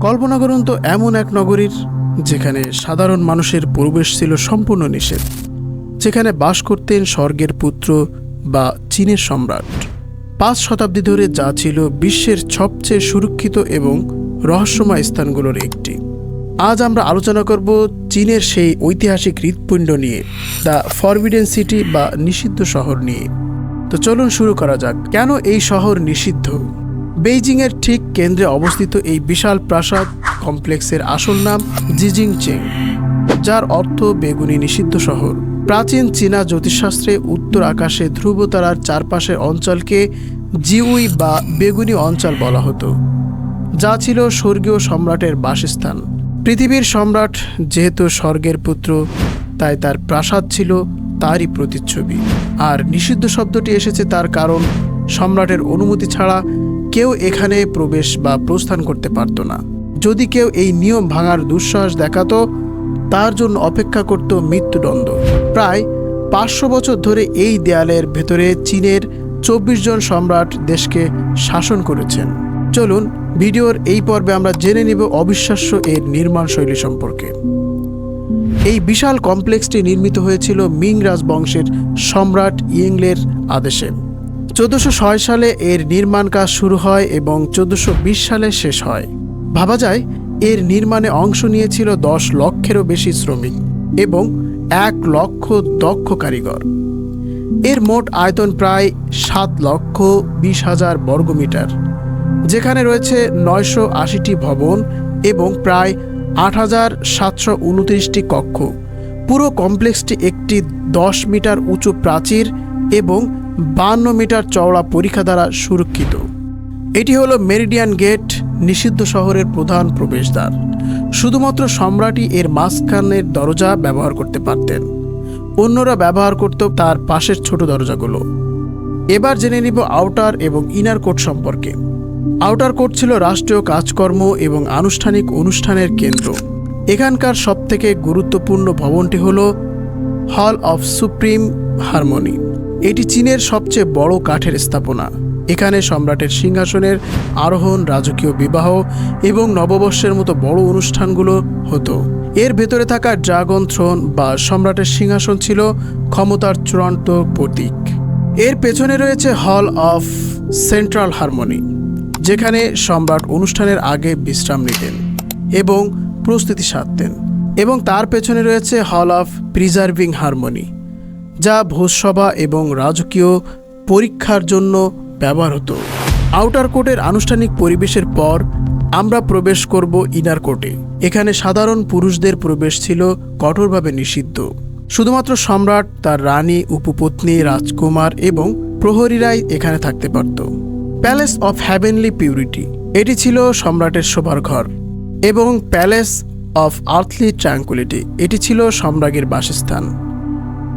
কল্পনা করুন তো এমন এক নগরীর যেখানে সাধারণ মানুষের প্রবেশ ছিল সম্পূর্ণ নিষেধ, যেখানে বাস করতেন স্বর্গের পুত্র বা চীনের সম্রাট। 5 শতাব্দী ধরে যা ছিল বিশ্বের সবচেয়ে সুরক্ষিত এবং রহস্যময় স্থানগুলোর একটি। আজ আমরা আলোচনা করব চীনের সেই ঐতিহাসিক হৃৎপিণ্ড নিয়ে, দ্য ফরবিডেন সিটি বা নিষিদ্ধ শহর নিয়ে। তো চলুন শুরু করা যাক। কেন এই শহর নিষিদ্ধ? বেইজিংয়ের ঠিক কেন্দ্রে অবস্থিত এই বিশাল প্রাসাদ কমপ্লেক্সের আসল নাম জিজিংচেং, যার অর্থ বেগুনি নিষিদ্ধ শহর। প্রাচীন চীনা জ্যোতিষশাস্ত্রে উত্তর আকাশে ধ্রুবতারার চারপাশের অঞ্চলকে জিউই বা বেগুনি অঞ্চল বলা হতো, যা ছিল স্বর্গীয় সম্রাটের বাসস্থান। পৃথিবীর সম্রাট যেহেতু স্বর্গের পুত্র, তাই তার প্রাসাদ ছিল তারই প্রতিচ্ছবি। আর নিষিদ্ধ শব্দটি এসেছে তার কারণ সম্রাটের অনুমতি ছাড়া কেউ এখানে প্রবেশ বা প্রস্থান করতে পারত না। যদি কেউ এই নিয়ম ভাঙার দুঃসাহস দেখাতো, তার জন্য অপেক্ষা করত মৃত্যুদণ্ড। প্রায় 500 বছর ধরে এই দেয়ালের ভেতরে চীনের 24 জন সম্রাট দেশকে শাসন করেছেন। চলুন ভিডিওর এই পর্বে আমরা জেনে নিব অবিশ্বাস্য এর নির্মাণ শৈলী সম্পর্কে। এই বিশাল কমপ্লেক্সটি নির্মিত হয়েছিল মিং রাজবংশের সম্রাট ইয়েংলের আদেশে। 1406 সালে এর নির্মাণ কাজ শুরু হয় এবং 1420 সালে শেষ হয়। ভাবা যায় এর নির্মাণে অংশ নিয়েছিল 10 লক্ষেরও বেশি শ্রমিক এবং 1 লক্ষ দক্ষ কারিগর। এর মোট আয়তন প্রায় 7,20,000 বর্গমিটার, যেখানে রয়েছে 980টি ভবন এবং প্রায় 8,729টি কক্ষ। পুরো কমপ্লেক্সটি একটি 10 মিটার উঁচু প্রাচীর এবং 52 মিটার চওড়া পরিখা দ্বারা সুরক্ষিত। এটি হলো মেরিডিয়ান গেট, নিষিদ্ধ শহরের প্রধান প্রবেশদ্বার। শুধুমাত্র সম্রাটই এর মাঝখানের দরজা ব্যবহার করতে পারতেন, অন্যরা ব্যবহার করত তার পাশের ছোট দরজাগুলো। এবার জেনে নিব আউটার এবং ইনার কোর্ট সম্পর্কে। আউটার কোর্ট ছিল রাষ্ট্রীয় কাজকর্ম এবং আনুষ্ঠানিক অনুষ্ঠানের কেন্দ্র। এখানকার সবথেকে গুরুত্বপূর্ণ ভবনটি হল হল অফ সুপ্রিম হারমোনি। এটি চীনের সবচেয়ে বড় কাঠের স্থাপনা। এখানে সম্রাটের সিংহাসনের আরোহণ, রাজকীয় বিবাহ এবং নববর্ষের মতো বড় অনুষ্ঠানগুলো হতো। এর ভেতরে থাকা ড্রাগন থ্রোন বা সম্রাটের সিংহাসন ছিল ক্ষমতার চূড়ান্ত প্রতীক। এর পেছনে রয়েছে হল অফ সেন্ট্রাল হারমোনি, যেখানে সম্রাট অনুষ্ঠানের আগে বিশ্রাম নিতেন এবং প্রস্তুতি সারতেন, এবং তার পেছনে রয়েছে হল অফ প্রিজার্ভিং হারমোনি, যা ভোজসভা এবং রাজকীয় পরীক্ষার জন্য ব্যবহার হতো। আউটার কোর্টের আনুষ্ঠানিক পরিবেশের পর আমরা প্রবেশ করব ইনার কোর্টে। এখানে সাধারণ পুরুষদের প্রবেশ ছিল কঠোরভাবে নিষিদ্ধ। শুধুমাত্র সম্রাট, তার রানী, উপপত্নী, রাজকুমার এবং প্রহরীরাই এখানে থাকতে পারত। প্যালেস অফ হ্যাভেনলি পিউরিটি, এটি ছিল সম্রাটের শোবার ঘর, এবং প্যালেস অফ আর্থলি ট্র্যাঙ্কুইলিটি, এটি ছিল সম্রাজ্ঞীর বাসস্থান।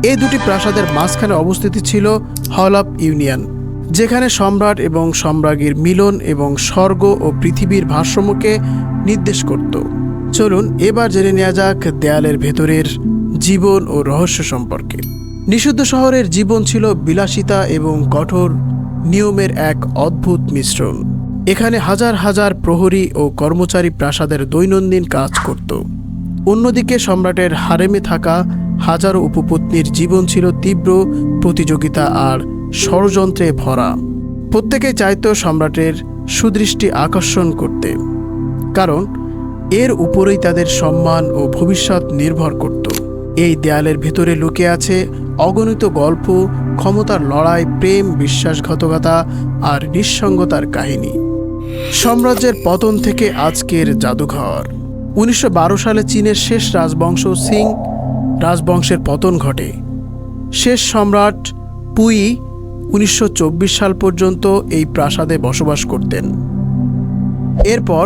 এই দুটি প্রাসাদের মাঝখানে অবস্থিত ছিল হল অফ ইউনিয়ন, যেখানে সম্রাট এবং সম্রাজ্ঞীর মিলন এবং স্বর্গ ও পৃথিবীর ভারসাম্যকে নির্দেশ করত। চলুন এবার জেনে নেওয়া যাক দেয়ালের ভেতরের জীবন ও রহস্য সম্পর্কে। নিষিদ্ধ শহরের জীবন ছিল বিলাসিতা এবং কঠোর নিয়মের এক অদ্ভুত মিশ্রণ। এখানে হাজার হাজার প্রহরী ও কর্মচারী প্রাসাদের দৈনন্দিন কাজ করত। অন্যদিকে সম্রাটের হারেমে থাকা হাজারো উপপত্নীর জীবন ছিল তীব্র প্রতিযোগিতা আর ষড়যন্ত্রে ভরা। প্রত্যেকেই চাইত সম্রাটের সুদৃষ্টি আকর্ষণ করতে, কারণ এর উপরেই তাদের সম্মান ও ভবিষ্যৎ নির্ভর করত। এই দেয়ালের ভেতরে লুকিয়ে আছে অগণিত গল্প, ক্ষমতার লড়াই, প্রেম, বিশ্বাসঘাতকতা আর নিঃসঙ্গতার কাহিনী। সাম্রাজ্যের পতন থেকে আজকের জাদুঘর। 1912 সালে চীনের শেষ রাজবংশ সিং রাজবংশের পতন ঘটে। শেষ সম্রাট পুই 1924 সাল পর্যন্ত এই প্রাসাদে বসবাস করতেন। এরপর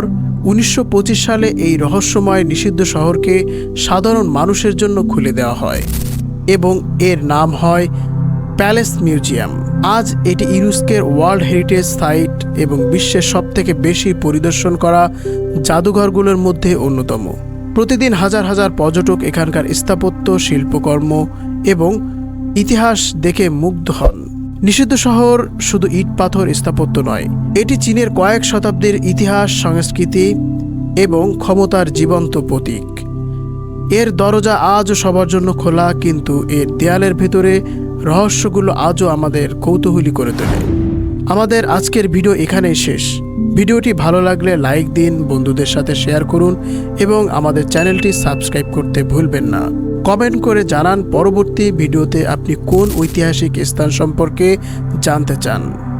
1925 সালে এই রহস্যময় নিষিদ্ধ শহরকে সাধারণ মানুষের জন্য খুলে দেওয়া হয় এবং এর নাম হয় প্যালেস মিউজিয়াম। আজ এটি ইউনেস্কোর ওয়ার্ল্ড হেরিটেজ সাইট এবং বিশ্বের সবথেকে বেশি পরিদর্শন করা জাদুঘরগুলোর মধ্যে অন্যতম। প্রতিদিন হাজার হাজার পর্যটক এখানকার স্থাপত্য, শিল্পকর্ম এবং ইতিহাস দেখে মুগ্ধ হন। নিষিদ্ধ শহর শুধু ইট পাথর স্থাপত্য নয়, এটি চীনের কয়েক শতাব্দীর ইতিহাস, সংস্কৃতি এবং ক্ষমতার জীবন্ত প্রতীক। এর দরজা আজও সবার জন্য খোলা, কিন্তু এর দেয়ালের ভেতরে রহস্যগুলো আজও আমাদের কৌতূহলী করে তোলে। আমাদের আজকের ভিডিও এখানেই শেষ। ভিডিওটি ভালো লাগলে লাইক দিন, বন্ধুদের সাথে শেয়ার করুন এবং আমাদের চ্যানেলটি সাবস্ক্রাইব করতে ভুলবেন না। কমেন্ট করে জানান পরবর্তী ভিডিওতে আপনি কোন ঐতিহাসিক স্থান সম্পর্কে জানতে চান।